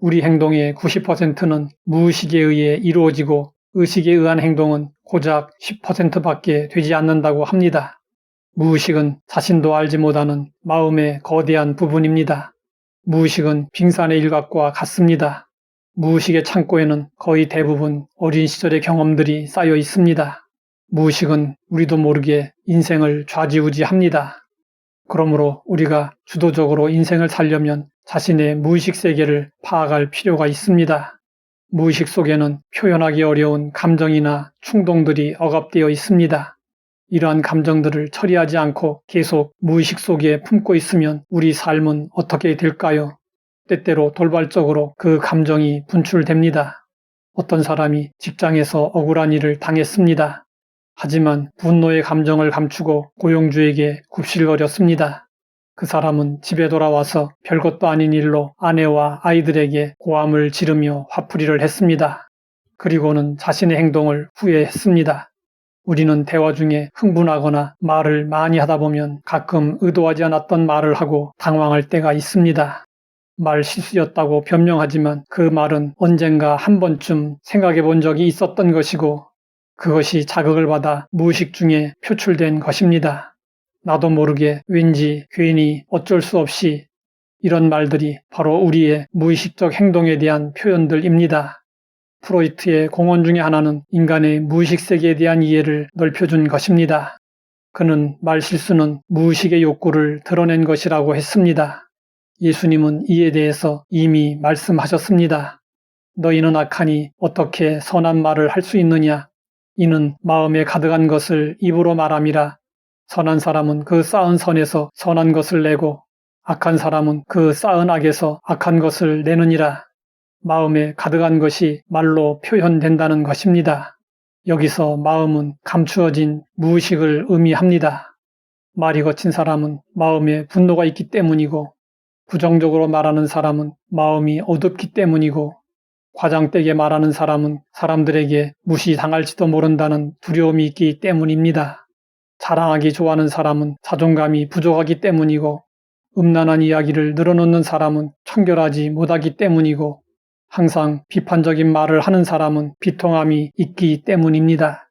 우리 행동의 90%는 무의식에 의해 이루어지고 의식에 의한 행동은 고작 10%밖에 되지 않는다고 합니다. 무의식은 자신도 알지 못하는 마음의 거대한 부분입니다. 무의식은 빙산의 일각과 같습니다. 무의식의 창고에는 거의 대부분 어린 시절의 경험들이 쌓여 있습니다. 무의식은 우리도 모르게 인생을 좌지우지합니다. 그러므로 우리가 주도적으로 인생을 살려면 자신의 무의식 세계를 파악할 필요가 있습니다. 무의식 속에는 표현하기 어려운 감정이나 충동들이 억압되어 있습니다. 이러한 감정들을 처리하지 않고 계속 무의식 속에 품고 있으면 우리 삶은 어떻게 될까요? 때때로 돌발적으로 그 감정이 분출됩니다. 어떤 사람이 직장에서 억울한 일을 당했습니다. 하지만 분노의 감정을 감추고 고용주에게 굽실거렸습니다. 그 사람은 집에 돌아와서 별것도 아닌 일로 아내와 아이들에게 고함을 지르며 화풀이를 했습니다. 그리고는 자신의 행동을 후회했습니다. 우리는 대화 중에 흥분하거나 말을 많이 하다 보면 가끔 의도하지 않았던 말을 하고 당황할 때가 있습니다. 말 실수였다고 변명하지만 그 말은 언젠가 한 번쯤 생각해 본 적이 있었던 것이고 그것이 자극을 받아 무의식 중에 표출된 것입니다. 나도 모르게 왠지 괜히 어쩔 수 없이 이런 말들이 바로 우리의 무의식적 행동에 대한 표현들입니다. 프로이트의 공언 중에 하나는 인간의 무의식 세계에 대한 이해를 넓혀준 것입니다. 그는 말실수는 무의식의 욕구를 드러낸 것이라고 했습니다. 예수님은 이에 대해서 이미 말씀하셨습니다. 너희는 악하니 어떻게 선한 말을 할 수 있느냐? 이는 마음에 가득한 것을 입으로 말함이라. 선한 사람은 그 쌓은 선에서 선한 것을 내고 악한 사람은 그 쌓은 악에서 악한 것을 내느니라. 마음에 가득한 것이 말로 표현된다는 것입니다. 여기서 마음은 감추어진 무의식을 의미합니다. 말이 거친 사람은 마음에 분노가 있기 때문이고 부정적으로 말하는 사람은 마음이 어둡기 때문이고 과장되게 말하는 사람은 사람들에게 무시당할지도 모른다는 두려움이 있기 때문입니다. 자랑하기 좋아하는 사람은 자존감이 부족하기 때문이고 음란한 이야기를 늘어놓는 사람은 청결하지 못하기 때문이고 항상 비판적인 말을 하는 사람은 비통함이 있기 때문입니다.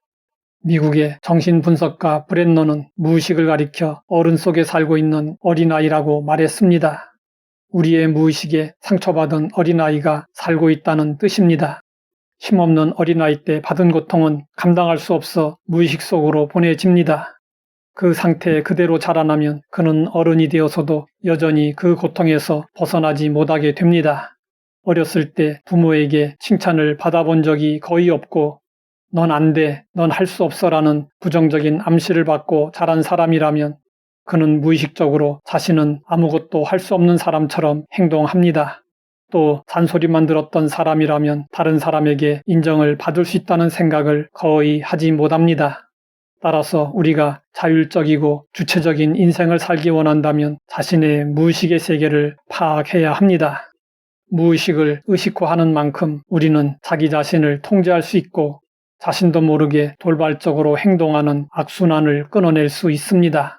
미국의 정신분석가 브랜너는 무의식을 가리켜 어른 속에 살고 있는 어린아이라고 말했습니다. 우리의 무의식에 상처받은 어린아이가 살고 있다는 뜻입니다. 힘없는 어린아이 때 받은 고통은 감당할 수 없어 무의식 속으로 보내집니다. 그 상태에 그대로 자라나면 그는 어른이 되어서도 여전히 그 고통에서 벗어나지 못하게 됩니다. 어렸을 때 부모에게 칭찬을 받아본 적이 거의 없고 넌 안 돼, 넌 할 수 없어라는 부정적인 암시를 받고 자란 사람이라면 그는 무의식적으로 자신은 아무것도 할 수 없는 사람처럼 행동합니다. 또 잔소리만 들었던 사람이라면 다른 사람에게 인정을 받을 수 있다는 생각을 거의 하지 못합니다. 따라서 우리가 자율적이고 주체적인 인생을 살기 원한다면 자신의 무의식의 세계를 파악해야 합니다. 무의식을 의식화하는 만큼 우리는 자기 자신을 통제할 수 있고 자신도 모르게 돌발적으로 행동하는 악순환을 끊어낼 수 있습니다.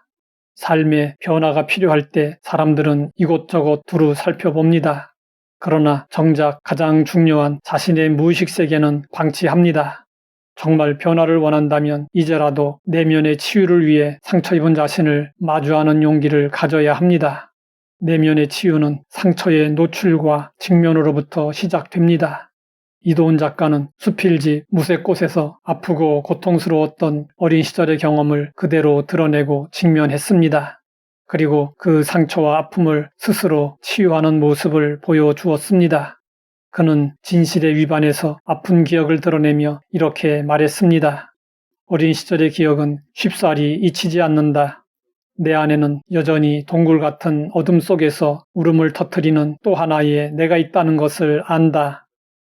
삶의 변화가 필요할 때 사람들은 이곳저곳 두루 살펴봅니다. 그러나 정작 가장 중요한 자신의 무의식 세계는 방치합니다. 정말 변화를 원한다면 이제라도 내면의 치유를 위해 상처 입은 자신을 마주하는 용기를 가져야 합니다. 내면의 치유는 상처의 노출과 직면으로부터 시작됩니다. 이도훈 작가는 수필지 무색꽃에서 아프고 고통스러웠던 어린 시절의 경험을 그대로 드러내고 직면했습니다. 그리고 그 상처와 아픔을 스스로 치유하는 모습을 보여주었습니다. 그는 진실에 위반해서 아픈 기억을 드러내며 이렇게 말했습니다. 어린 시절의 기억은 쉽사리 잊히지 않는다. 내 안에는 여전히 동굴 같은 어둠 속에서 울음을 터뜨리는 또 하나의 내가 있다는 것을 안다.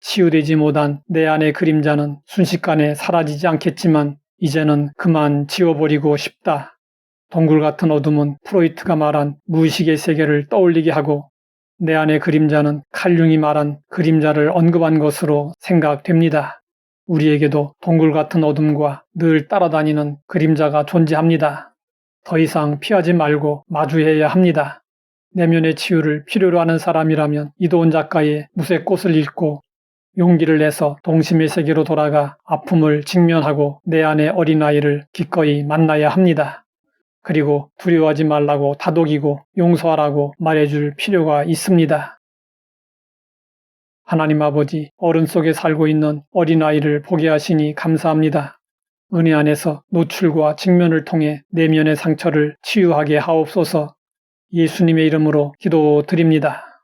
치유되지 못한 내 안의 그림자는 순식간에 사라지지 않겠지만 이제는 그만 지워버리고 싶다. 동굴 같은 어둠은 프로이트가 말한 무의식의 세계를 떠올리게 하고 내 안의 그림자는 칼융이 말한 그림자를 언급한 것으로 생각됩니다. 우리에게도 동굴 같은 어둠과 늘 따라다니는 그림자가 존재합니다. 더 이상 피하지 말고 마주해야 합니다. 내면의 치유를 필요로 하는 사람이라면 이도훈 작가의 무쇠꽃을 읽고 용기를 내서 동심의 세계로 돌아가 아픔을 직면하고 내 안의 어린아이를 기꺼이 만나야 합니다. 그리고 두려워하지 말라고 다독이고 용서하라고 말해줄 필요가 있습니다. 하나님 아버지, 어른 속에 살고 있는 어린아이를 보게 하시니 감사합니다. 은혜 안에서 노출과 직면을 통해 내면의 상처를 치유하게 하옵소서. 예수님의 이름으로 기도드립니다.